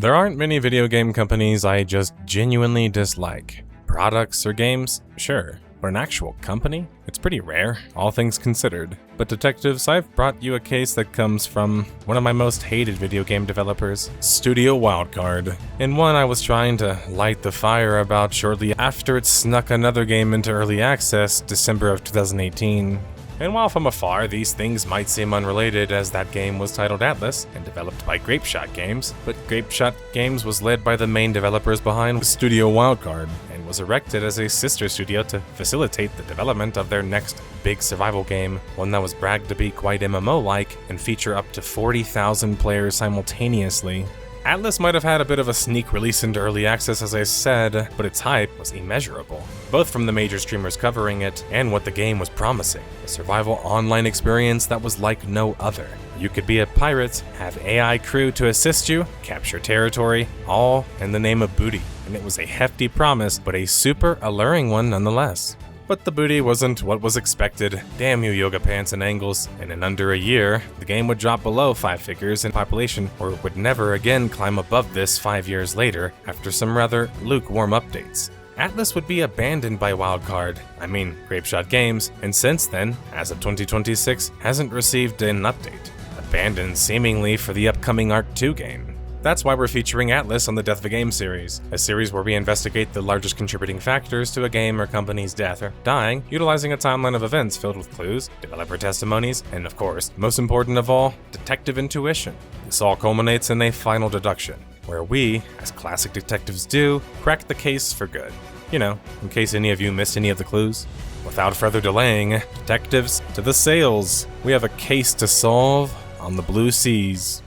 There aren't many video game companies I just genuinely dislike. Products or games? Sure. But an actual company? It's pretty rare, all things considered. But detectives, I've brought you a case that comes from one of my most hated video game developers, Studio Wildcard, and one I was trying to light the fire about shortly after it snuck another game into early access December of 2018. And while from afar, these things might seem unrelated, as that game was titled Atlas and developed by Grapeshot Games, but Grapeshot Games was led by the main developers behind Studio Wildcard, and was erected as a sister studio to facilitate the development of their next big survival game, one that was bragged to be quite MMO-like and feature up to 40,000 players simultaneously. Atlas might have had a bit of a sneak release into early access, as I said, but its hype was immeasurable, both from the major streamers covering it and what the game was promising, a survival online experience that was like no other. You could be a pirate, have AI crew to assist you, capture territory, all in the name of booty, and it was a hefty promise, but a super alluring one nonetheless. But the booty wasn't what was expected. Damn you, yoga pants and angles. And in under a year, the game would drop below 5 figures in population, or it would never again climb above this 5 years later, after some rather lukewarm updates. Atlas would be abandoned by Wildcard, Grapeshot Games, and since then, as of 2026, hasn't received an update. Abandoned seemingly for the upcoming Arc 2 game. That's why we're featuring Atlas on the Death of a Game series, a series where we investigate the largest contributing factors to a game or company's death or dying, utilizing a timeline of events filled with clues, developer testimonies, and of course, most important of all, detective intuition. This all culminates in a final deduction, where we, as classic detectives do, crack the case for good. You know, in case any of you missed any of the clues. Without further delaying, detectives, to the sails! We have a case to solve on the blue seas.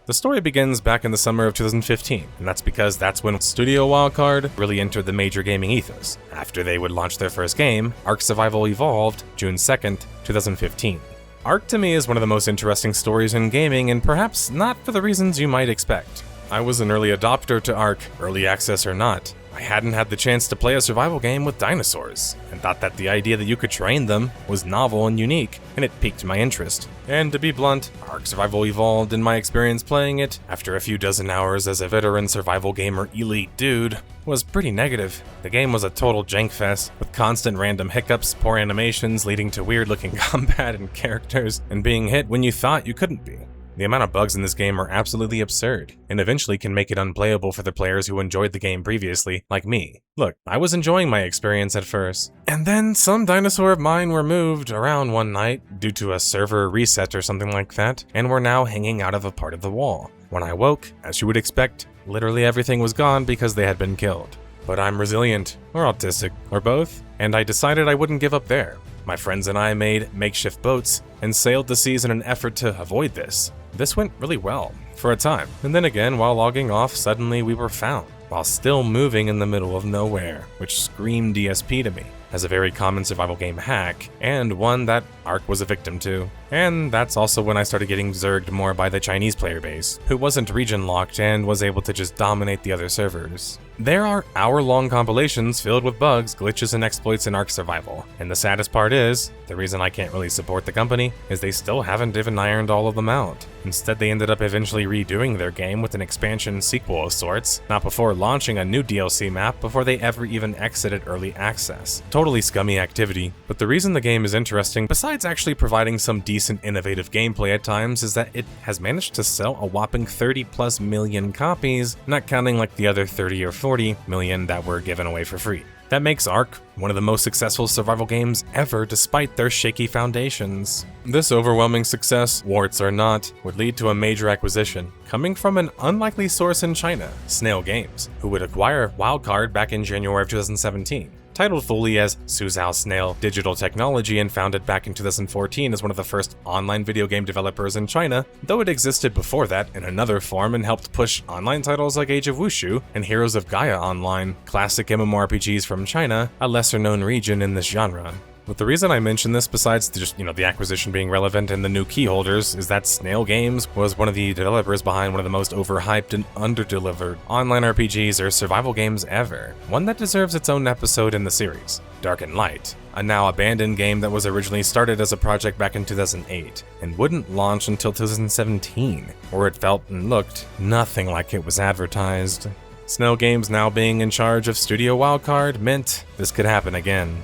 The story begins back in the summer of 2015, and that's because that's when Studio Wildcard really entered the major gaming ethos, after they would launch their first game, Ark Survival Evolved, June 2nd, 2015. Ark to me is one of the most interesting stories in gaming, and perhaps not for the reasons you might expect. I was an early adopter to Ark, early access or not. I hadn't had the chance to play a survival game with dinosaurs, and thought that the idea that you could train them was novel and unique, and it piqued my interest. And to be blunt, Ark Survival Evolved, in my experience playing it, after a few dozen hours as a veteran survival gamer elite dude, was pretty negative. The game was a total jank fest, with constant random hiccups, poor animations leading to weird looking combat and characters, and being hit when you thought you couldn't be. The amount of bugs in this game are absolutely absurd, and eventually can make it unplayable for the players who enjoyed the game previously, like me. Look, I was enjoying my experience at first, and then some dinosaur of mine were moved around one night due to a server reset or something like that, and were now hanging out of a part of the wall. When I woke, as you would expect, literally everything was gone because they had been killed. But I'm resilient, or autistic, or both, and I decided I wouldn't give up there. My friends and I made makeshift boats and sailed the seas in an effort to avoid this. This went really well, for a time, and then again, while logging off, suddenly we were found, while still moving in the middle of nowhere, which screamed DSP to me, as a very common survival game hack, and one that Ark was a victim to. And that's also when I started getting zerged more by the Chinese player base, who wasn't region locked and was able to just dominate the other servers. There are hour-long compilations filled with bugs, glitches, and exploits in Ark Survival, and the saddest part is, the reason I can't really support the company, is they still haven't even ironed all of them out. Instead, they ended up eventually redoing their game with an expansion sequel of sorts, not before launching a new DLC map before they ever even exited early access. Totally scummy activity, but the reason the game is interesting, besides actually providing some decent innovative gameplay at times, is that it has managed to sell a whopping 30+ million copies, not counting like the other 30 or 40 million that were given away for free. That makes Ark one of the most successful survival games ever, despite their shaky foundations. This overwhelming success, warts or not, would lead to a major acquisition, coming from an unlikely source in China, Snail Games, who would acquire Wildcard back in January of 2017. Titled fully as Suzhou Snail Digital Technology and founded back in 2014 as one of the first online video game developers in China, though it existed before that in another form and helped push online titles like Age of Wushu and Heroes of Gaia Online, classic MMORPGs from China, a lesser-known region in this genre. But the reason I mention this, besides just, the acquisition being relevant and the new key holders, is that Snail Games was one of the developers behind one of the most overhyped and underdelivered online RPGs or survival games ever. One that deserves its own episode in the series, Dark and Light. a now abandoned game that was originally started as a project back in 2008 and wouldn't launch until 2017, where it felt and looked nothing like it was advertised. Snow Games now being in charge of Studio Wildcard meant this could happen again.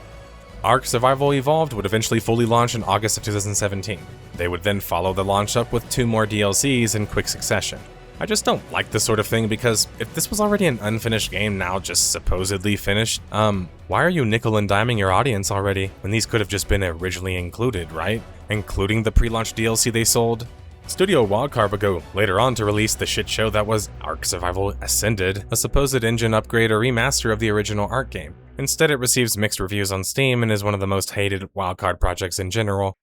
Ark Survival Evolved would eventually fully launch in August of 2017. They would then follow the launch up with 2 more DLCs in quick succession. I just don't like this sort of thing because if this was already an unfinished game now just supposedly finished, why are you nickel and diming your audience already when these could have just been originally included, right? Including the pre-launch DLC they sold? Studio Wildcard would go later on to release the shit show that was Ark Survival Ascended, a supposed engine upgrade or remaster of the original Ark game. Instead, it receives mixed reviews on Steam and is one of the most hated Wildcard projects in general.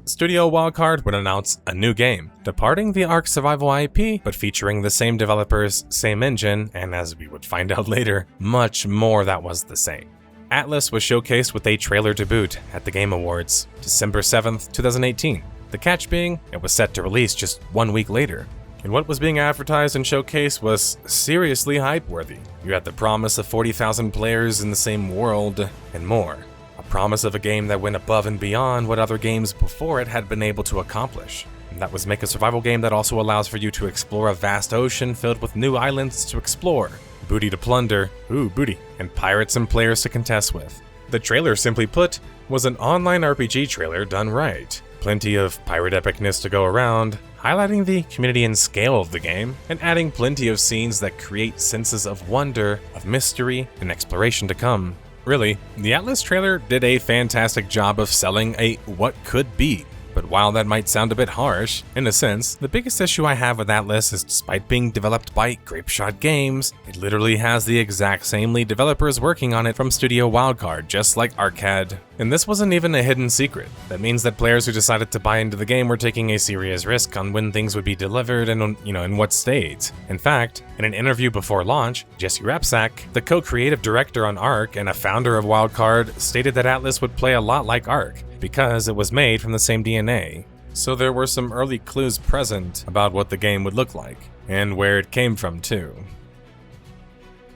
Studio Wildcard would announce a new game, departing the Ark Survival IP, but featuring the same developers, same engine, and as we would find out later, much more that was the same. Atlas was showcased with a trailer debut at the Game Awards, December 7th, 2018. The catch being, it was set to release just 1 week later. And what was being advertised and showcased was seriously hype-worthy. You had the promise of 40,000 players in the same world, and more. A promise of a game that went above and beyond what other games before it had been able to accomplish. And that was make a survival game that also allows for you to explore a vast ocean filled with new islands to explore, booty to plunder, booty, and pirates and players to contest with. The trailer, simply put, was an online RPG trailer done right. Plenty of pirate epicness to go around, highlighting the community and scale of the game, and adding plenty of scenes that create senses of wonder, of mystery, and exploration to come. Really, the Atlas trailer did a fantastic job of selling a what could be. But while that might sound a bit harsh, in a sense, the biggest issue I have with Atlas is despite being developed by Grapeshot Games, it literally has the exact same lead developers working on it from Studio Wildcard, just like Ark had. And this wasn't even a hidden secret. That means that players who decided to buy into the game were taking a serious risk on when things would be delivered and in what state. In fact, in an interview before launch, Jesse Rapsak, the co-creative director on Ark and a founder of Wildcard, stated that Atlas would play a lot like Ark, because it was made from the same DNA. So there were some early clues present about what the game would look like, and where it came from too.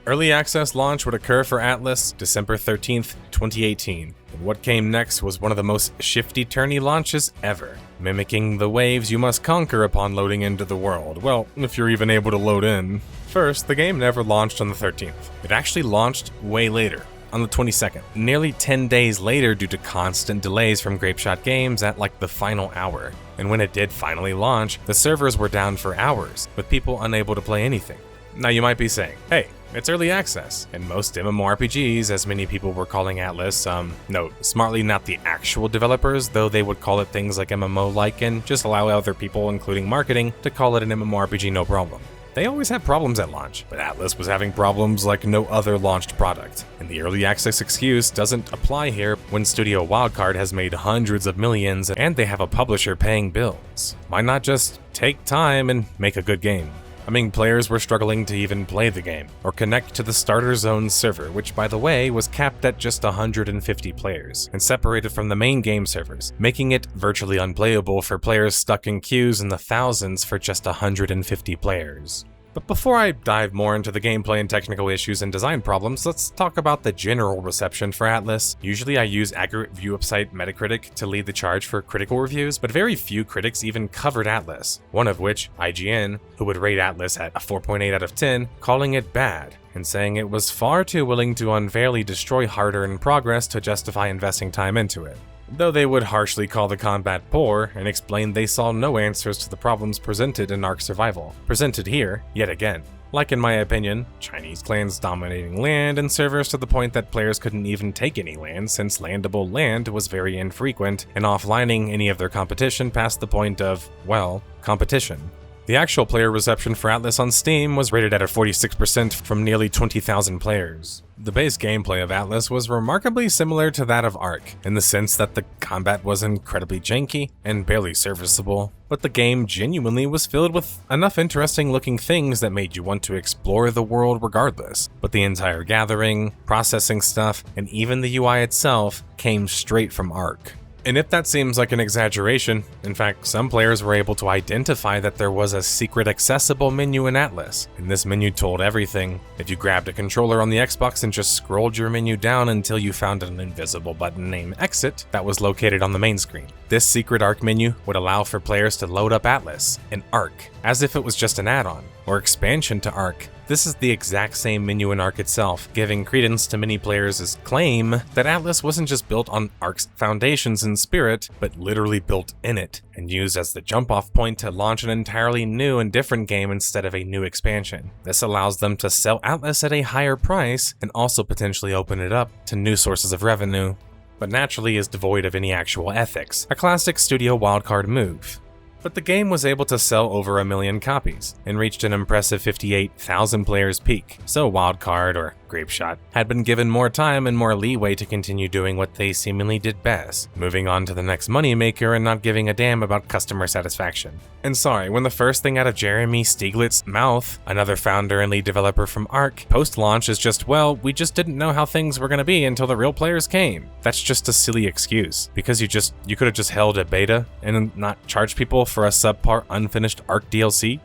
Early access launch would occur for Atlas December 13th, 2018, and what came next was one of the most shifty-turny launches ever, mimicking the waves you must conquer upon loading into the world, well, if you're even able to load in. First, the game never launched on the 13th. It actually launched way later, on the 22nd, nearly 10 days later due to constant delays from Grapeshot Games at like the final hour. And when it did finally launch, the servers were down for hours, with people unable to play anything. Now you might be saying, hey, it's early access, and most MMORPGs, as many people were calling Atlas, no, smartly not the actual developers, though they would call it things like MMO-like and just allow other people, including marketing, to call it an MMORPG no problem. They always had problems at launch, but Atlas was having problems like no other launched product. And the early access excuse doesn't apply here when Studio Wildcard has made hundreds of millions and they have a publisher paying bills. Why not just take time and make a good game? I mean, players were struggling to even play the game, or connect to the starter zone server, which by the way was capped at just 150 players, and separated from the main game servers, making it virtually unplayable for players stuck in queues in the thousands for just 150 players. But before I dive more into the gameplay and technical issues and design problems, let's talk about the general reception for Atlas. Usually I use aggregate review website Metacritic to lead the charge for critical reviews, but very few critics even covered Atlas, one of which, IGN, who would rate Atlas at a 4.8 out of 10, calling it bad, and saying it was far too willing to unfairly destroy hard-earned progress to justify investing time into it. Though they would harshly call the combat poor and explain they saw no answers to the problems presented in Ark Survival, presented here, yet again. Like in my opinion, Chinese clans dominating land and servers to the point that players couldn't even take any land since landable land was very infrequent, and offlining any of their competition past the point of, well, competition. The actual player reception for Atlas on Steam was rated at a 46% from nearly 20,000 players. The base gameplay of Atlas was remarkably similar to that of Ark, in the sense that the combat was incredibly janky and barely serviceable, but the game genuinely was filled with enough interesting looking things that made you want to explore the world regardless. But the entire gathering, processing stuff, and even the UI itself came straight from Ark. And if that seems like an exaggeration, in fact, some players were able to identify that there was a secret accessible menu in Atlas, and this menu told everything. If you grabbed a controller on the Xbox and just scrolled your menu down until you found an invisible button named Exit that was located on the main screen. This secret ARC menu would allow for players to load up Atlas, and ARC, as if it was just an add-on, or expansion to ARC. This is the exact same menu in ARC itself, giving credence to many players' claim that Atlas wasn't just built on ARC's foundations and spirit, but literally built in it, and used as the jump-off point to launch an entirely new and different game instead of a new expansion. This allows them to sell Atlas at a higher price, and also potentially open it up to new sources of revenue, but naturally is devoid of any actual ethics, a classic studio wildcard move. But the game was able to sell over 1 million copies, and reached an impressive 58,000 players peak, so Wildcard, or Grapeshot, had been given more time and more leeway to continue doing what they seemingly did best, moving on to the next moneymaker and not giving a damn about customer satisfaction. And sorry, when the first thing out of Jeremy Stieglitz's mouth, another founder and lead developer from ARC, post-launch is just, well, we just didn't know how things were gonna be until the real players came. That's just a silly excuse, because you could have just held a beta and not charged people for a subpar unfinished ARC DLC.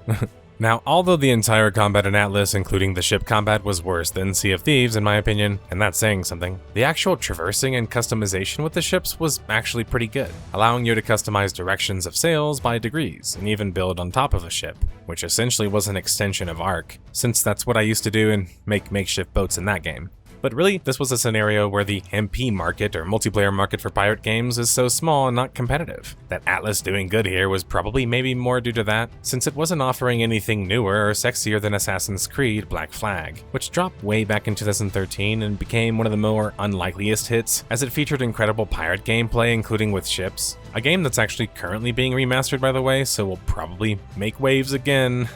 Now, although the entire combat in Atlas, including the ship combat, was worse than Sea of Thieves in my opinion, and that's saying something, the actual traversing and customization with the ships was actually pretty good, allowing you to customize directions of sails by degrees, and even build on top of a ship, which essentially was an extension of ARC, since that's what I used to do and make makeshift boats in that game. But really, this was a scenario where the MP market, or multiplayer market for pirate games, is so small and not competitive. That Atlas doing good here was probably maybe more due to that, since it wasn't offering anything newer or sexier than Assassin's Creed Black Flag, which dropped way back in 2013 and became one of the more unlikeliest hits, as it featured incredible pirate gameplay including with ships. A game that's actually currently being remastered, by the way, so will probably make waves again.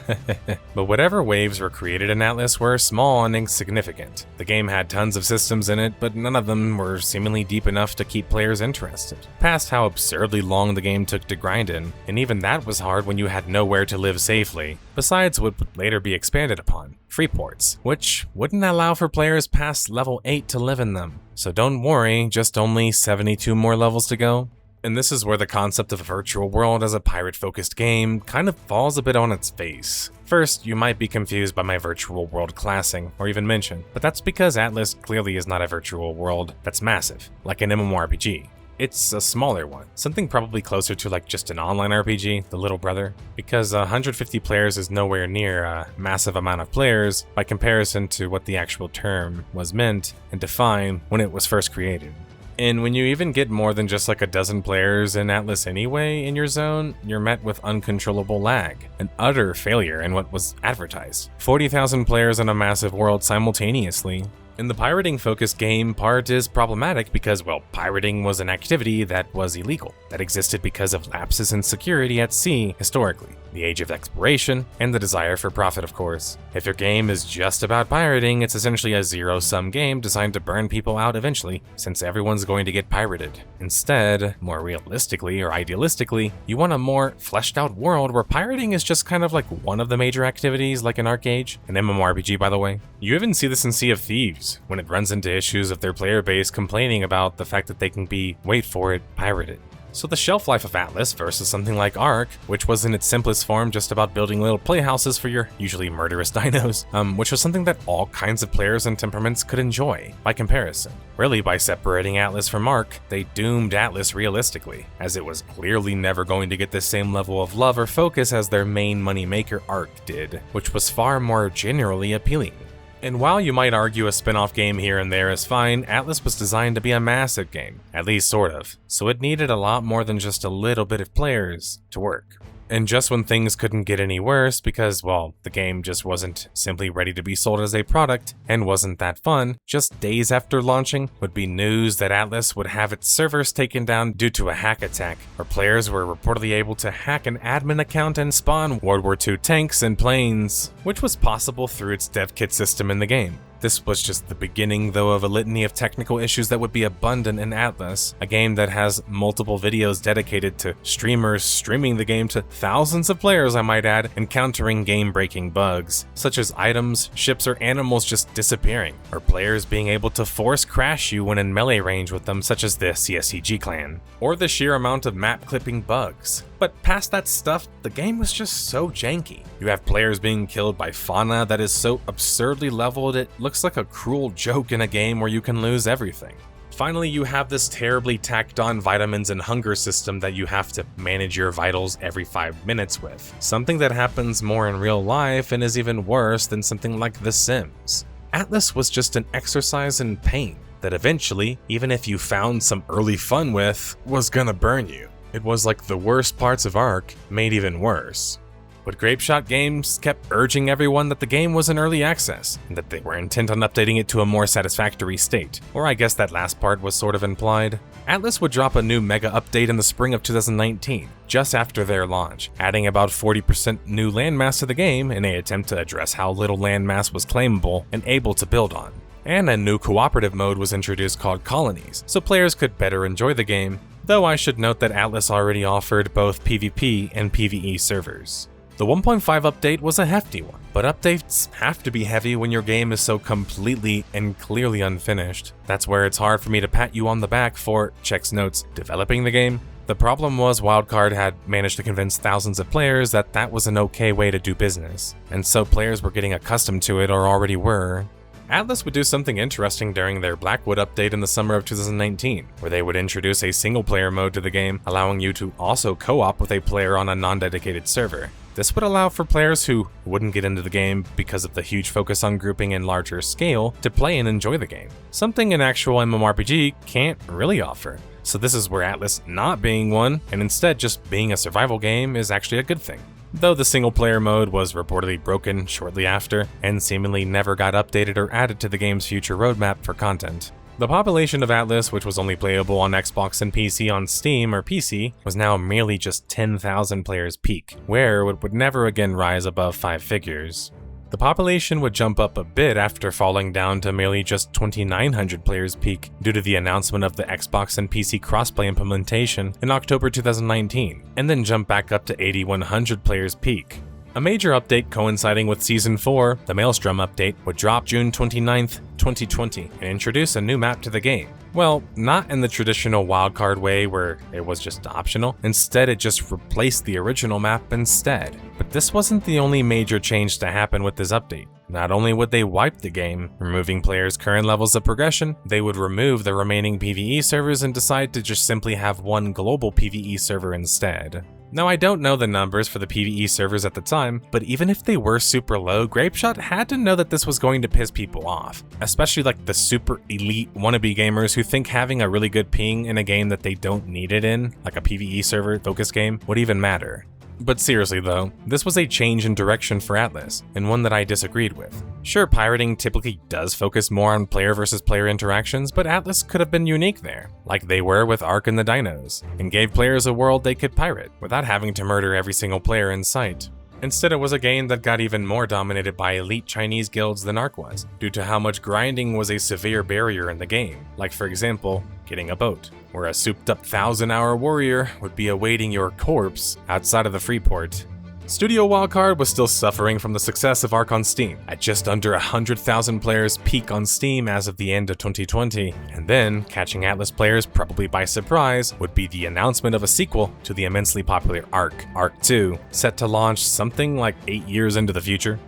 But whatever waves were created in Atlas were small and insignificant. The game had tons of systems in it, but none of them were seemingly deep enough to keep players interested. Past how absurdly long the game took to grind in, and even that was hard when you had nowhere to live safely, besides what would later be expanded upon, free ports, which wouldn't allow for players past level 8 to live in them. So don't worry, just only 72 more levels to go. And this is where the concept of a virtual world as a pirate-focused game kind of falls a bit on its face. First, you might be confused by my virtual world classing, or even mention, but that's because Atlas clearly is not a virtual world that's massive, like an MMORPG. It's a smaller one, something probably closer to like just an online RPG, the little brother, because 150 players is nowhere near a massive amount of players by comparison to what the actual term was meant and defined when it was first created. And when you even get more than just like a dozen players in Atlas anyway in your zone, you're met with uncontrollable lag, an utter failure in what was advertised. 40,000 players in a massive world simultaneously. And the pirating-focused game part is problematic because, well, pirating was an activity that was illegal, that existed because of lapses in security at sea historically, the age of exploration, and the desire for profit, of course. If your game is just about pirating, it's essentially a zero-sum game designed to burn people out eventually, since everyone's going to get pirated. Instead, more realistically or idealistically, you want a more fleshed-out world where pirating is just kind of like one of the major activities, like an ArcAge, an MMORPG by the way. You even see this in Sea of Thieves, when it runs into issues of their player base complaining about the fact that they can be, wait for it, pirated. So the shelf life of Atlas versus something like ARC, which was in its simplest form just about building little playhouses for your usually murderous dinos, which was something that all kinds of players and temperaments could enjoy, by comparison. Really, by separating Atlas from ARC, they doomed Atlas realistically, as it was clearly never going to get the same level of love or focus as their main moneymaker ARC did, which was far more generally appealing. And while you might argue a spin-off game here and there is fine, Atlas was designed to be a massive game, at least sort of, so it needed a lot more than just a little bit of players to work. And just when things couldn't get any worse because, well, the game just wasn't simply ready to be sold as a product and wasn't that fun, just days after launching would be news that Atlas would have its servers taken down due to a hack attack, where players were reportedly able to hack an admin account and spawn World War II tanks and planes, which was possible through its dev kit system in the game. This was just the beginning, though, of a litany of technical issues that would be abundant in Atlas, a game that has multiple videos dedicated to streamers streaming the game to thousands of players, I might add, encountering game-breaking bugs, such as items, ships, or animals just disappearing, or players being able to force crash you when in melee range with them, such as the CSCG clan, or the sheer amount of map clipping bugs. But past that stuff, the game was just so janky. You have players being killed by fauna that is so absurdly leveled it looks like a cruel joke in a game where you can lose everything. Finally, you have this terribly tacked on vitamins and hunger system that you have to manage your vitals every 5 minutes with, something that happens more in real life and is even worse than something like The Sims. Atlas was just an exercise in pain that eventually, even if you found some early fun with, was gonna burn you. It was like the worst parts of Ark made even worse. But Grapeshot Games kept urging everyone that the game was in early access, and that they were intent on updating it to a more satisfactory state, or I guess that last part was sort of implied. Atlas would drop a new mega update in the spring of 2019, just after their launch, adding about 40% new landmass to the game in an attempt to address how little landmass was claimable and able to build on. And a new cooperative mode was introduced called Colonies, so players could better enjoy the game, though I should note that Atlas already offered both PvP and PvE servers. The 1.5 update was a hefty one, but updates have to be heavy when your game is so completely and clearly unfinished. That's where it's hard for me to pat you on the back for, checks notes, developing the game. The problem was Wildcard had managed to convince thousands of players that that was an okay way to do business, and so players were getting accustomed to it or already were. Atlas would do something interesting during their Blackwood update in the summer of 2019, where they would introduce a single-player mode to the game, allowing you to also co-op with a player on a non-dedicated server. This would allow for players who wouldn't get into the game because of the huge focus on grouping and larger scale to play and enjoy the game, something an actual MMORPG can't really offer. So this is where Atlas not being one, and instead just being a survival game, is actually a good thing. Though the single-player mode was reportedly broken shortly after, and seemingly never got updated or added to the game's future roadmap for content. The population of Atlas, which was only playable on Xbox and PC on Steam or PC, was now merely just 10,000 players peak, where it would never again rise above 5 figures. The population would jump up a bit after falling down to merely just 2,900 players peak due to the announcement of the Xbox and PC crossplay implementation in October 2019, and then jump back up to 8,100 players peak. A major update coinciding with Season 4, the Maelstrom update, would drop June 29th, 2020, and introduce a new map to the game. Well, not in the traditional Wildcard way where it was just optional. Instead, it just replaced the original map instead. But this wasn't the only major change to happen with this update. Not only would they wipe the game, removing players' current levels of progression, they would remove the remaining PvE servers and decide to just simply have one global PvE server instead. Now, I don't know the numbers for the PvE servers at the time, but even if they were super low, Grapeshot had to know that this was going to piss people off, especially like the super elite wannabe gamers who think having a really good ping in a game that they don't need it in, like a PvE server focus game, would even matter. But seriously though, this was a change in direction for Atlas, and one that I disagreed with. Sure, pirating typically does focus more on player versus player interactions, but Atlas could have been unique there, like they were with Ark and the Dinos, and gave players a world they could pirate, without having to murder every single player in sight. Instead, it was a game that got even more dominated by elite Chinese guilds than Ark was, due to how much grinding was a severe barrier in the game, like for example, getting a boat, where a souped-up 1,000-hour warrior would be awaiting your corpse outside of the free port. Studio Wildcard was still suffering from the success of Ark on Steam, at just under 100,000 players peak on Steam as of the end of 2020, and then, catching Atlas players probably by surprise, would be the announcement of a sequel to the immensely popular Ark, Ark 2, set to launch something like 8 years into the future.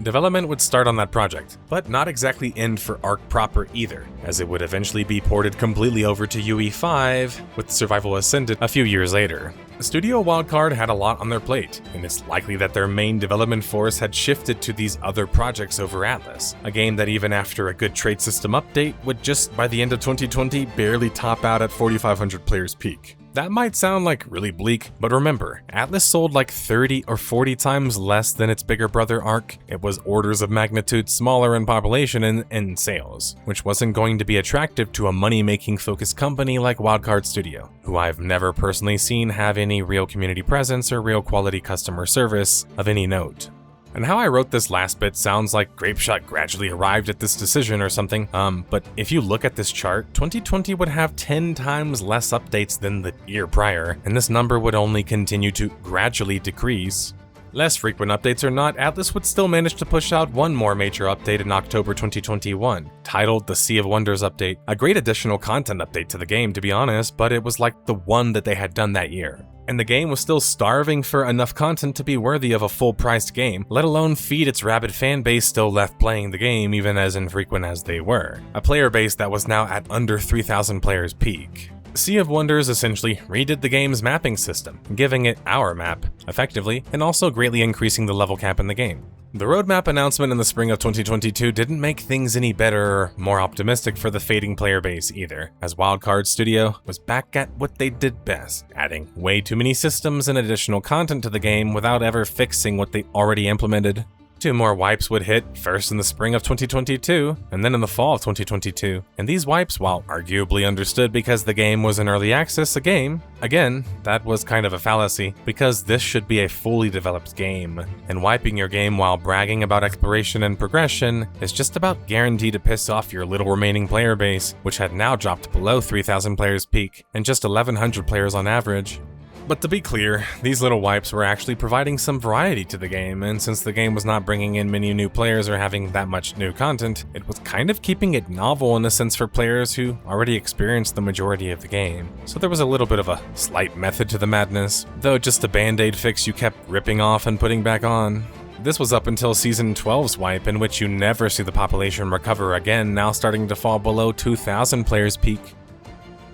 Development would start on that project, but not exactly end for Ark proper either, as it would eventually be ported completely over to UE5, with Survival Ascended a few years later. Studio Wildcard had a lot on their plate, and it's likely that their main development force had shifted to these other projects over Atlas, a game that even after a good trade system update would just by the end of 2020 barely top out at 4,500 players peak. That might sound like really bleak, but remember, Atlas sold like 30 or 40 times less than its bigger brother Ark. It was orders of magnitude smaller in population and in sales, which wasn't going to be attractive to a money-making focused company like Wildcard Studio, who I've never personally seen have any real community presence or real quality customer service of any note. And how I wrote this last bit sounds like Grapeshot gradually arrived at this decision or something, but if you look at this chart, 2020 would have 10 times less updates than the year prior, and this number would only continue to gradually decrease. Less frequent updates or not, Atlas would still manage to push out one more major update in October 2021, titled the Sea of Wonders update. A great additional content update to the game, to be honest, but it was like the one that they had done that year. And the game was still starving for enough content to be worthy of a full-priced game, let alone feed its rabid fan base still left playing the game even as infrequent as they were. A player base that was now at under 3,000 players peak. Sea of Wonders essentially redid the game's mapping system, giving it our map, effectively, and also greatly increasing the level cap in the game. The roadmap announcement in the spring of 2022 didn't make things any better or more optimistic for the fading player base either, as Wildcard Studio was back at what they did best, adding way too many systems and additional content to the game without ever fixing what they already implemented. 2 more wipes would hit, first in the spring of 2022, and then in the fall of 2022. And these wipes, while arguably understood because the game was in early access a game, again, that was kind of a fallacy, because this should be a fully developed game. And wiping your game while bragging about exploration and progression is just about guaranteed to piss off your little remaining player base, which had now dropped below 3,000 players peak, and just 1,100 players on average. But to be clear, these little wipes were actually providing some variety to the game, and since the game was not bringing in many new players or having that much new content, it was kind of keeping it novel in a sense for players who already experienced the majority of the game. So there was a little bit of a slight method to the madness, though just a band-aid fix you kept ripping off and putting back on. This was up until Season 12's wipe, in which you never see the population recover again, now starting to fall below 2,000 players peak.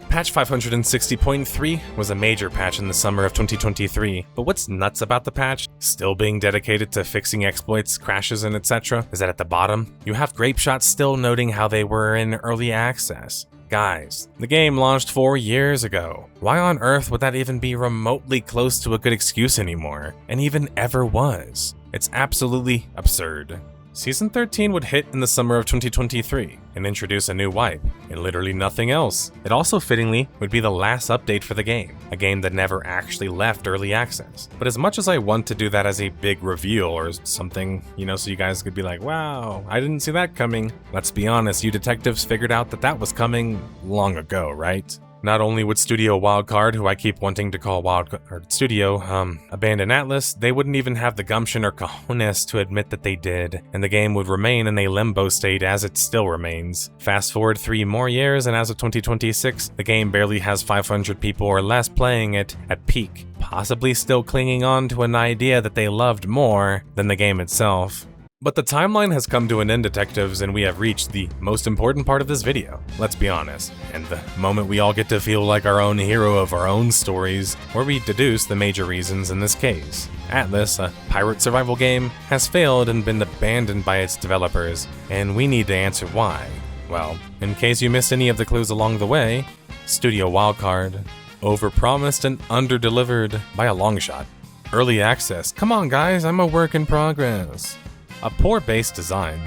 Patch 560.3 was a major patch in the summer of 2023, but what's nuts about the patch, still being dedicated to fixing exploits, crashes, and etc., is that at the bottom, you have Grapeshot still noting how they were in early access. Guys, the game launched 4 years ago. Why on earth would that even be remotely close to a good excuse anymore, and even ever was? It's absolutely absurd. Season 13 would hit in the summer of 2023 and introduce a new wipe, and literally nothing else. It also fittingly would be the last update for the game, a game that never actually left early access. But as much as I want to do that as a big reveal or something, so you guys could be like, wow, I didn't see that coming. Let's be honest, you detectives figured out that that was coming long ago, right? Not only would Studio Wildcard, who I keep wanting to call abandon Atlas, they wouldn't even have the gumption or cojones to admit that they did, and the game would remain in a limbo state as it still remains. Fast forward 3 more years, and as of 2026, the game barely has 500 people or less playing it at peak, possibly still clinging on to an idea that they loved more than the game itself. But the timeline has come to an end, detectives, and we have reached the most important part of this video, let's be honest, and the moment we all get to feel like our own hero of our own stories, where we deduce the major reasons in this case. Atlas, a pirate survival game, has failed and been abandoned by its developers, and we need to answer why. Well, in case you missed any of the clues along the way, Studio Wildcard overpromised and underdelivered by a long shot. Early access, come on guys, I'm a work in progress. A poor base design,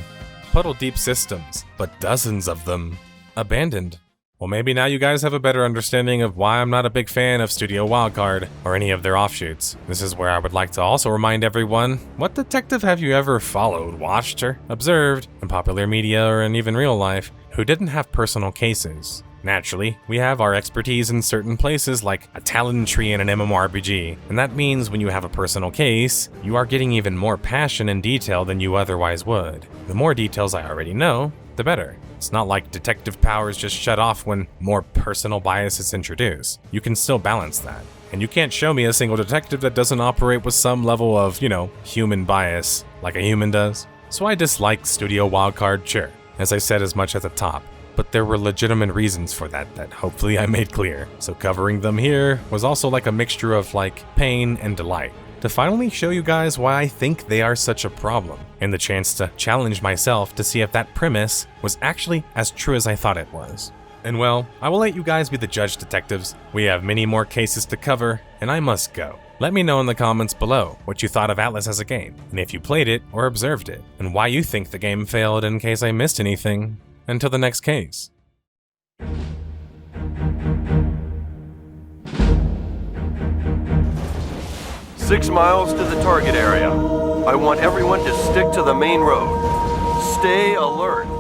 puddle-deep systems, but dozens of them. Abandoned. Well, maybe now you guys have a better understanding of why I'm not a big fan of Studio Wildcard or any of their offshoots. This is where I would like to also remind everyone, what detective have you ever followed, watched, or observed in popular media or in even real life who didn't have personal cases? Naturally, we have our expertise in certain places like a talent tree in an MMORPG, and that means when you have a personal case, you are getting even more passion and detail than you otherwise would. The more details I already know, the better. It's not like detective powers just shut off when more personal bias is introduced. You can still balance that. And you can't show me a single detective that doesn't operate with some level of, human bias, like a human does. So I dislike Studio Wildcard, sure, as I said as much at the top. But there were legitimate reasons for that hopefully I made clear. So covering them here was also like a mixture of pain and delight, to finally show you guys why I think they are such a problem, and the chance to challenge myself to see if that premise was actually as true as I thought it was. And well, I will let you guys be the judge, detectives. We have many more cases to cover, and I must go. Let me know in the comments below what you thought of Atlas as a game, and if you played it or observed it, and why you think the game failed in case I missed anything. Until the next case. 6 miles to the target area. I want everyone to stick to the main road. Stay alert.